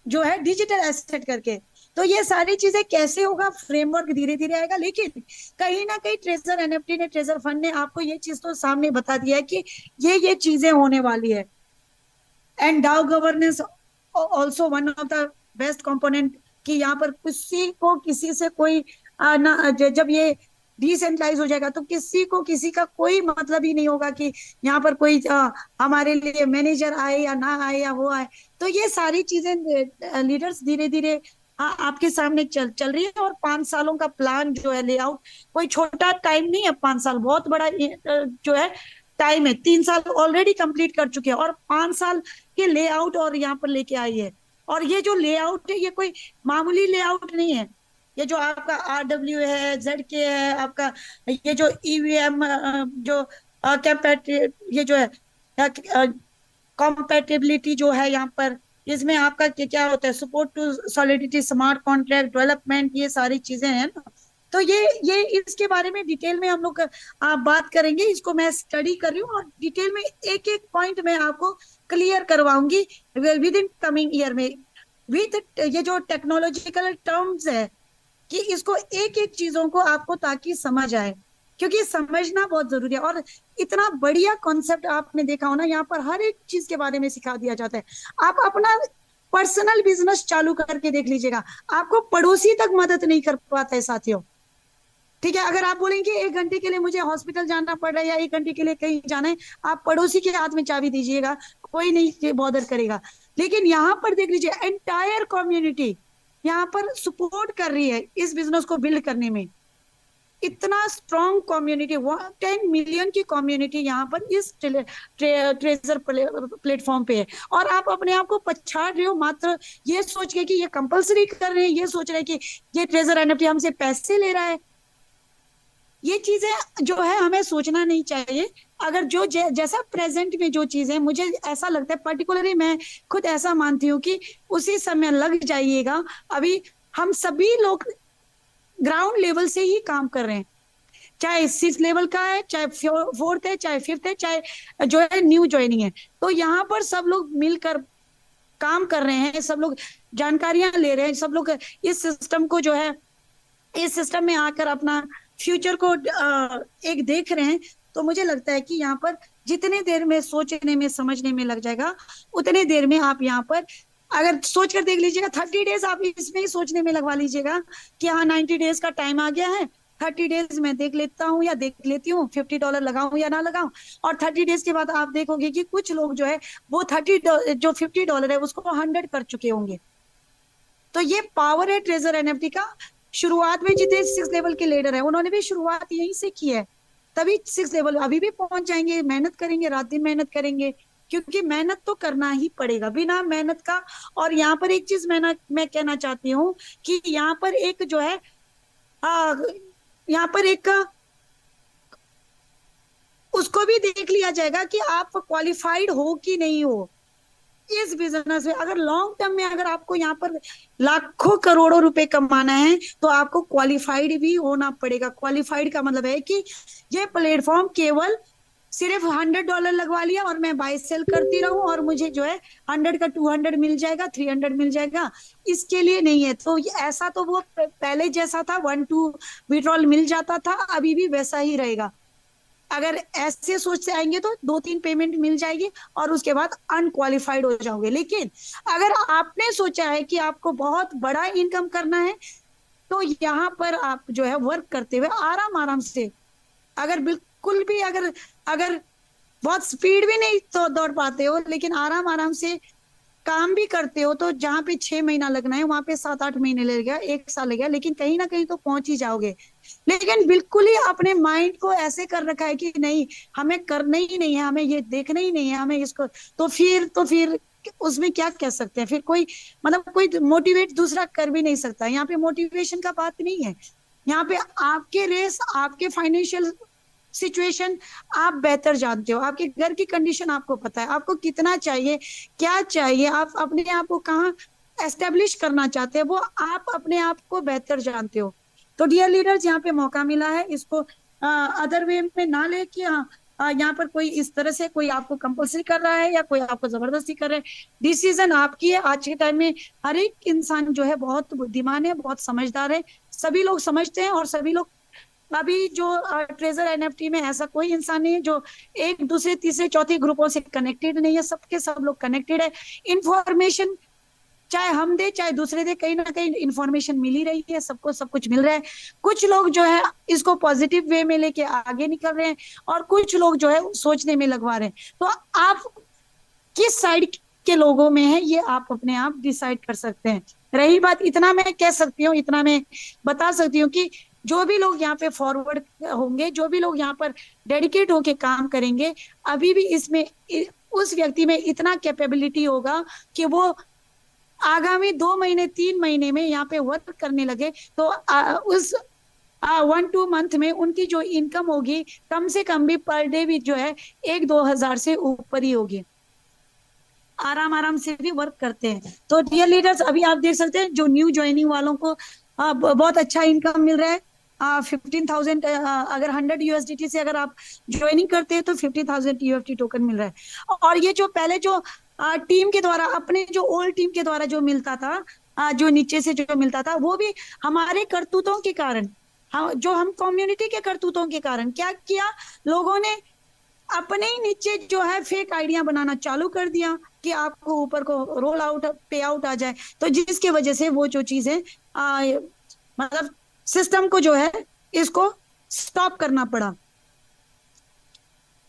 जो है digital asset करके। तो ये सारी चीजें कैसे होगा, फ्रेमवर्क धीरे धीरे आएगा, लेकिन कहीं ना कहीं ट्रेजर एनएफटी ने, ट्रेजर फंड ने आपको ये चीज तो सामने बता दिया है कि ये चीजें होने वाली है। एंड डाउ governance also one of the best component, कि यहाँ पर किसी को किसी से कोई जब ये डिसेंट्रलाइज हो जाएगा तो किसी को किसी का कोई मतलब ही नहीं होगा कि यहाँ पर कोई हमारे लिए मैनेजर आए या ना आए या वो आए। तो ये सारी चीजें लीडर्स धीरे धीरे आपके सामने चल चल रही है। और 5 सालों का प्लान जो है, लेआउट, कोई छोटा टाइम नहीं है, 5 साल बहुत बड़ा जो है टाइम है। 3 साल ऑलरेडी कंप्लीट कर चुके हैं और 5 साल के लेआउट और यहाँ पर लेके आई है। और ये जो लेआउट है ये कोई मामूली लेआउट नहीं है। ये जो आपका RW है, ZK है आपका, ये जो EVM जो ये जो है कॉम्पेटिबिलिटी जो है यहाँ पर, इसमें आपका क्या क्या होता है, support to Solidity, smart contract development, ये सारी चीजें हैं ना। तो ये इसके बारे में डिटेल में हम लोग आप बात करेंगे। इसको मैं स्टडी कर रही हूँ और डिटेल में एक एक पॉइंट मैं आपको क्लियर करवाऊंगी विद इन कमिंग ईयर में, विद ये जो टेक्नोलॉजिकल टर्म्स है, कि इसको एक एक चीजों को आपको ताकि समझ आए, क्योंकि समझना बहुत जरूरी है। और इतना बढ़िया कॉन्सेप्ट आपने देखा हो ना, यहाँ पर हर एक चीज के बारे में सिखा दिया जाता है। आप अपना पर्सनल बिजनेस चालू करके देख लीजिएगा, आपको पड़ोसी तक मदद नहीं कर पाता है साथियों। ठीक है, अगर आप बोलेंगे 1 घंटे के लिए मुझे हॉस्पिटल जाना पड़ रहा है या 1 घंटे के लिए कहीं जाना है, आप पड़ोसी के हाथ में चाबी दीजिएगा, कोई नहीं बॉदर करेगा। लेकिन यहाँ पर देख लीजिए, एंटायर कम्युनिटी यहाँ पर सपोर्ट कर रही है इस बिजनेस को बिल्ड करने में। इतना स्ट्रॉन्ग कम्युनिटी, 10 मिलियन की कम्युनिटी यहाँ पर इस ट्रेजर प्लेटफॉर्म पे है। और आप अपने आप को पछाड़ रहे हो मात्र ये सोच के कि ये कंपलसरी कर रहे हैं, ये सोच रहे हैं कि ये ट्रेजर एनएफटी हमसे पैसे ले रहा है। ये चीजें जो है हमें सोचना नहीं चाहिए। अगर जो जैसा प्रेजेंट में जो चीजें, मुझे ऐसा लगता है पर्टिकुलरली, मैं खुद ऐसा मानती हूँ कि उसी समय लग जाइएगा। अभी हम सभी लोग ग्राउंड लेवल से ही काम कर रहे हैं, चाहे 6 लेवल का है, चाहे 4th है, चाहे 5th है, चाहे जो है न्यू ज्वाइनिंग है। तो यहाँ पर सब लोग मिलकर काम कर रहे हैं, सब लोग जानकारियां ले रहे हैं, सब लोग इस सिस्टम को जो है, इस सिस्टम में आकर अपना फ्यूचर को एक देख रहे हैं। तो मुझे लगता है कि यहाँ पर जितने देर में सोचने में समझने में लग जाएगा, उतने देर में आप यहाँ पर अगर सोच कर देख लीजिएगा, 30 डेज आप इसमें ही सोचने में लगवा लीजिएगा कि हाँ 90 डेज का टाइम आ गया है, 30 डेज में देख लेता हूँ या देख लेती हूँ, $50 लगाऊं या ना लगाऊं। और 30 डेज के बाद आप देखोगे कि कुछ लोग जो है वो जो $50 है उसको 100 कर चुके होंगे। तो ये पावर है ट्रेजर एनएफटी का। शुरुआत में जितने 6 लेवल के लीडर है उन्होंने भी शुरुआत यहीं से की है, तभी 6 लेवल अभी भी पहुंच जाएंगे। मेहनत करेंगे, रात दिन मेहनत करेंगे, क्योंकि मेहनत तो करना ही पड़ेगा बिना मेहनत का। और यहाँ पर एक चीज मैं कहना चाहती हूँ कि यहाँ पर एक जो है यहाँ पर एक उसको भी देख लिया जाएगा कि आप क्वालिफाइड हो कि नहीं हो इस बिजनेस में। अगर लॉन्ग टर्म में अगर आपको यहाँ पर लाखों करोड़ों रुपए कमाना है तो आपको क्वालिफाइड भी होना पड़ेगा। क्वालिफाइड का मतलब है कि ये प्लेटफॉर्म केवल सिर्फ $100 लगवा लिया और मैं बाय सेल करती रहूं और मुझे जो है 100 का 200 मिल जाएगा, 300 मिल जाएगा, इसके लिए नहीं है। तो ऐसा तो वो पहले जैसा था, 1-2 विड्रॉल मिल जाता था, अभी भी वैसा ही रहेगा। अगर ऐसे सोच से आएंगे तो 2-3 पेमेंट मिल जाएगी और उसके बाद अनक्वालिफाइड हो जाओगे। लेकिन अगर आपने सोचा है कि आपको बहुत बड़ा इनकम करना है, तो यहाँ पर आप जो है वर्क करते हुए आराम आराम से, अगर बिल्कुल भी अगर अगर बहुत स्पीड भी नहीं तो दौड़ पाते हो, लेकिन आराम आराम से काम भी करते हो, तो जहाँ पे 6 महीना लगना है वहां पे 7-8 महीने लगेगा, 1 साल लगेगा, लेकिन कहीं ना कहीं तो पहुंच ही जाओगे। लेकिन बिल्कुल ही अपने माइंड को ऐसे कर रखा है कि नहीं हमें करना ही नहीं है, हमें ये देखना ही नहीं है, हमें इसको, तो फिर उसमें क्या कह सकते हैं। फिर कोई मतलब कोई मोटिवेट दूसरा कर भी नहीं सकता। यहाँ पे मोटिवेशन का बात नहीं है, यहाँ पे आपके रेस, आपके फाइनेंशियल सिचुएशन आप बेहतर जानते हो, आपके घर की कंडीशन आपको पता है, आपको कितना चाहिए, क्या चाहिए, आप अपने आप को कहाँ एस्टेब्लिश करना चाहते हैं, वो आप अपने आप को बेहतर जानते हो। तो डियर लीडर्स, यहाँ पे मौका मिला है, इसको अदर वे में ना ले कि हाँ यहाँ पर कोई इस तरह से कोई आपको कंपल्सरी कर रहा है या कोई आपको जबरदस्ती कर रहा है। डिसीजन आपकी है। आज के टाइम में हर एक इंसान जो है बहुत बुद्धिमान है, बहुत समझदार है। सभी लोग समझते हैं और सभी लोग अभी जो ट्रेजर एनएफटी में ऐसा कोई इंसान नहीं है जो एक दूसरे तीसरे चौथे ग्रुपों से कनेक्टेड नहीं है। सबके सब लोग कनेक्टेड है। इंफॉर्मेशन चाहे हम दे चाहे दूसरे दे, कहीं ना कहीं इंफॉर्मेशन मिल ही रही है, सबको सब कुछ मिल रहा है। कुछ लोग जो है इसको पॉजिटिव वे में लेके आगे निकल रहे हैं और कुछ लोग जो है सोचने में लगवा रहे हैं। तो आप किस साइड के लोगों में है ये आप अपने आप डिसाइड कर सकते हैं। रही बात, इतना मैं कह सकती हूँ, इतना मैं बता सकती हूँ कि जो भी लोग यहाँ पे फॉरवर्ड होंगे, जो भी लोग यहाँ पर डेडिकेट होके काम करेंगे, अभी भी इसमें उस व्यक्ति में इतना कैपेबिलिटी होगा कि वो आगामी 2 महीने 3 महीने में यहाँ पे वर्क करने लगे तो उस 1-2 मंथ में उनकी जो इनकम होगी कम से कम भी पर डे भी जो है 1-2 हजार से ऊपर ही होगी। आराम आराम से भी वर्क करते हैं। तो डियर लीडर्स, अभी आप देख सकते हैं जो न्यू ज्वाइनिंग वालों को बहुत अच्छा इनकम मिल रहा है। 15,000, अगर 100 USDT से अगर आप ज्वाइनिंग करते हैं तो 50,000 UFT टोकन मिल रहा है। और ये जो पहले जो टीम के द्वारा, अपने जो ओल्ड टीम के द्वारा जो मिलता था, जो नीचे से जो मिलता था, वो भी हमारे करतूतों के कारण, हम कम्युनिटी के करतूतों के कारण क्या किया, लोगों ने अपने ही नीचे जो है फेक आइडिया बनाना चालू कर दिया कि आपको ऊपर को रोल आउट पे आउट आ जाए। तो जिसके वजह से वो जो चीजें मतलब सिस्टम को जो है इसको स्टॉप करना पड़ा।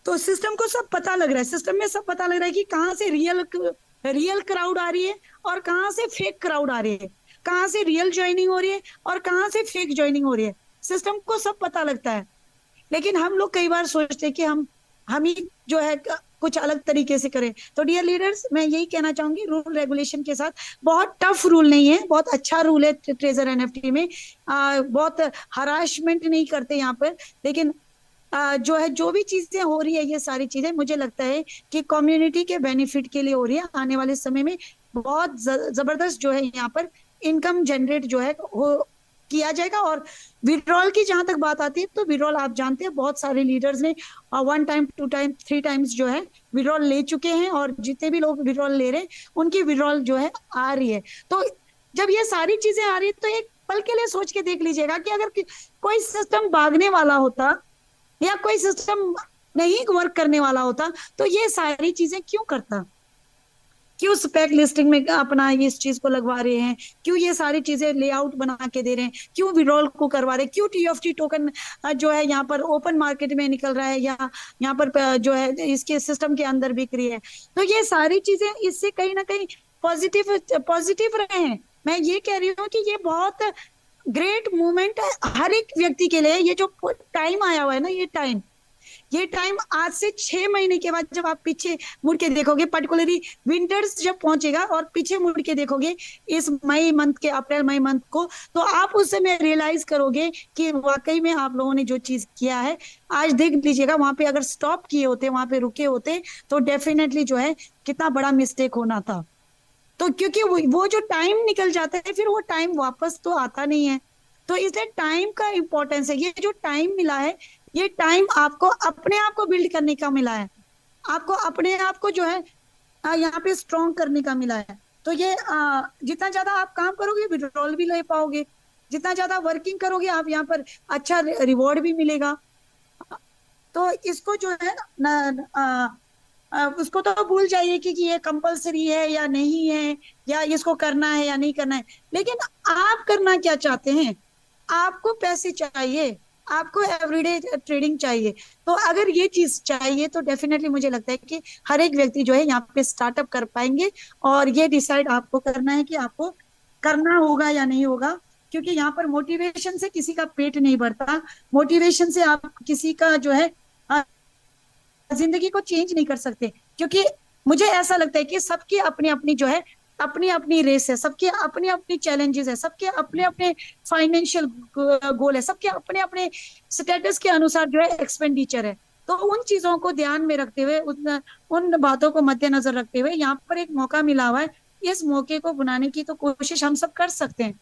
तो सिस्टम को सब पता लग रहा है, सिस्टम में सब पता लग रहा है कि कहाँ से रियल क्राउड आ रही है और कहाँ से फेक क्राउड आ रही है, कहाँ से रियल ज्वाइनिंग हो रही है और कहाँ से फेक ज्वाइनिंग हो रही है। सिस्टम को सब पता लगता है। लेकिन हम लोग कई बार सोचते हैं कि हम ही जो है कुछ अलग तरीके से करें। तो डियर लीडर्स, मैं यही कहना चाहूंगी, रूल रेगुलेशन के साथ, बहुत टफ रूल नहीं है, बहुत अच्छा रूल है ट्रेजर एनएफटी में। बहुत हरासमेंट नहीं करते यहाँ पर। लेकिन जो है जो भी चीजें हो रही है, ये सारी चीजें मुझे लगता है कि कम्युनिटी के बेनिफिट के लिए हो रही है। आने वाले समय में बहुत जबरदस्त जो है यहाँ पर इनकम जनरेट जो है हो किया जाएगा। और विड्रॉल की जहां तक बात आती है तो विड्रॉल आप जानते हैं बहुत सारे लीडर्स ने 1 टाइम 2 टाइम 3 टाइम्स जो है विड्रॉल ले चुके हैं। और जितने भी लोग विड्रॉल ले रहे हैं उनकी विड्रॉल जो है आ रही है। तो जब ये सारी चीजें आ रही है तो एक पल के लिए सोच के देख लीजिएगा कि अगर कोई सिस्टम भागने वाला होता या कोई सिस्टम नहीं वर्क करने वाला होता तो ये सारी चीजें क्यों करता। क्यों स्पेक लिस्टिंग में अपना इस चीज को लगवा रहे हैं, क्यों ये सारी चीजें लेआउट बना के दे रहे हैं, क्यों विड्रॉल को करवा रहे हैं, क्यों टीएफटी टोकन जो है यहाँ पर ओपन मार्केट में निकल रहा है या यहाँ पर जो है इसके सिस्टम के अंदर बिक रही है। तो ये सारी चीजें इससे कहीं ना कहीं पॉजिटिव पॉजिटिव रहे हैं। मैं ये कह रही हूँ कि ये बहुत ग्रेट मूवमेंट है हर एक व्यक्ति के लिए। ये जो टाइम आया हुआ है ना, ये टाइम आज से 6 महीने के बाद जब आप पीछे मुड़ के देखोगे, पर्टिकुलरली विंटर्स जब पहुंचेगा और पीछे मुड़ के देखोगे इस मई मंथ के, अप्रैल मई मंथ को, तो आप उस समय रियलाइज करोगे कि वाकई में आप लोगों ने जो चीज किया है, आज देख लीजिएगा वहां पे अगर स्टॉप किए होते, वहां पे रुके होते तो डेफिनेटली जो है कितना बड़ा मिस्टेक होना था। तो क्योंकि वो जो टाइम निकल जाता है फिर वो टाइम वापस तो आता नहीं है। तो इसलिए टाइम का इंपॉर्टेंस है। ये जो टाइम मिला है, ये टाइम आपको अपने आप को बिल्ड करने का मिला है, आपको अपने आप को जो है यहाँ पे स्ट्रॉन्ग करने का मिला है। तो ये जितना ज्यादा आप काम करोगे विड्रॉल भी ले पाओगे, जितना ज्यादा वर्किंग करोगे आप यहाँ पर अच्छा रिवॉर्ड भी मिलेगा। तो इसको जो है उसको तो भूल जाइए कि ये कंपलसरी है या नहीं है, या इसको करना है या नहीं करना है। लेकिन आप करना क्या चाहते हैं? आपको पैसे चाहिए, आपको एवरीडे ट्रेडिंग चाहिए। तो अगर ये चीज चाहिए तो डेफिनेटली मुझे लगता है कि हर एक व्यक्ति जो है यहाँ पे स्टार्टअप कर पाएंगे। और ये डिसाइड आपको करना है कि आपको करना होगा या नहीं होगा। क्योंकि यहाँ पर मोटिवेशन से किसी का पेट नहीं भरता, मोटिवेशन से आप किसी का जो है जिंदगी को चेंज नहीं कर सकते। क्योंकि मुझे ऐसा लगता है कि सबकी अपनी अपनी जो है अपनी अपनी रेस है, सबके अपने अपने चैलेंजेस है, सबके अपने अपने फाइनेंशियल गोल है, सबके अपने अपने स्टेटस के अनुसार जो है एक्सपेंडिचर है। तो उन चीजों को ध्यान में रखते हुए, उन बातों को मद्देनजर रखते हुए यहाँ पर एक मौका मिला हुआ है। इस मौके को बनाने की तो कोशिश हम सब कर सकते हैं।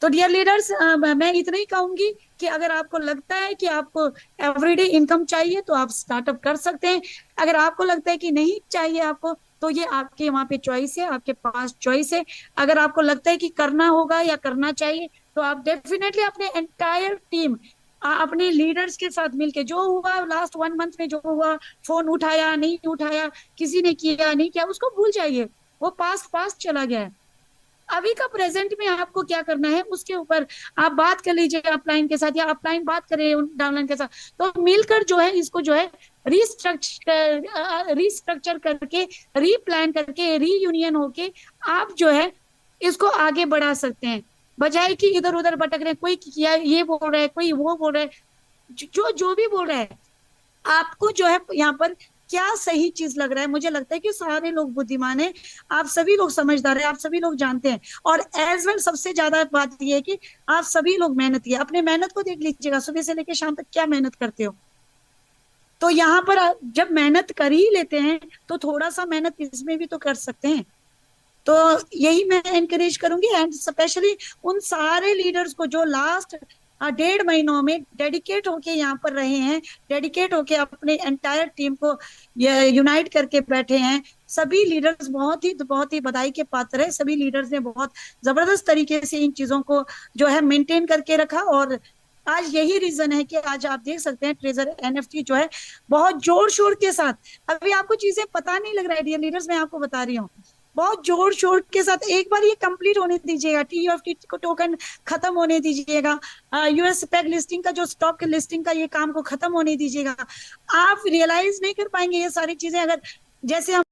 तो डियर लीडर्स, मैं इतना ही कहूंगी कि अगर आपको लगता है कि आपको एवरीडे इनकम चाहिए तो आप स्टार्टअप कर सकते हैं। अगर आपको लगता है कि नहीं चाहिए आपको, तो ये आपके वहां पे चॉइस है, आपके पास चॉइस है। अगर आपको लगता है कि करना होगा या करना चाहिए, तो आप डेफिनेटली अपने एंटायर टीम, अपने लीडर्स के साथ मिलके, जो हुआ लास्ट 1 मंथ में जो हुआ, फोन उठाया नहीं उठाया, किसी ने किया नहीं किया, उसको भूल जाइए। वो पास्ट पास्ट चला गया है। अभी का प्रेजेंट में आपको क्या करना है उसके ऊपर आप बात कर लीजिए अपलाइन के साथ, या अपलाइन बात करें डाउनलाइन के साथ। तो मिलकर जो है इसको जो है रिस्ट्रक्चर करके, रीप्लान करके, रीयूनियन होके आप जो है इसको आगे बढ़ा सकते हैं, बजाय कि इधर उधर भटक रहे हैं। कोई किया ये बोल रहा है, कोई वो बोल रहा है, जो जो भी बोल रहा है, आपको जो है यहाँ पर क्या सही चीज लग रहा है। मुझे लगता है कि सारे लोग बुद्धिमान हैं, आप सभी लोग समझदार हैं, आप सभी लोग जानते हैं। और एज वेल सबसे ज्यादा बात यह है कि आप सभी लोग मेहनती है। अपने मेहनत को देख लीजिएगा, सुबह से लेकर शाम तक क्या मेहनत करते हो। तो यहाँ पर जब मेहनत कर ही लेते हैं तो थोड़ा सा मेहनत इसमें भी तो कर सकते हैं। तो यही मैं एनकरेज करूंगी, एंड स्पेशली उन सारे लीडर्स को जो लास्ट 1.5 महीनों में डेडिकेट होके यहाँ पर रहे हैं, डेडिकेट होके अपने एंटायर टीम को यूनाइट करके बैठे हैं। सभी लीडर्स बहुत ही बधाई के पात्र है। सभी लीडर्स ने बहुत जबरदस्त तरीके से इन चीजों को जो है मेंटेन करके रखा। और आज यही रीजन है कि आज आप देख सकते हैं ट्रेजर एनएफटी जो है बहुत जोर शोर के साथ, अभी आपको चीजें पता नहीं लग रहा है डियर लीडर्स, मैं आपको बता रही हूँ, बहुत जोर शोर के साथ। एक बार ये कंप्लीट होने दीजिएगा, टीयूएफटी को टोकन खत्म होने दीजिएगा, यूएस पैक लिस्टिंग का जो स्टॉक लिस्टिंग का ये काम को खत्म होने दीजिएगा। आप रियलाइज नहीं कर पाएंगे ये सारी चीजें अगर, जैसे हम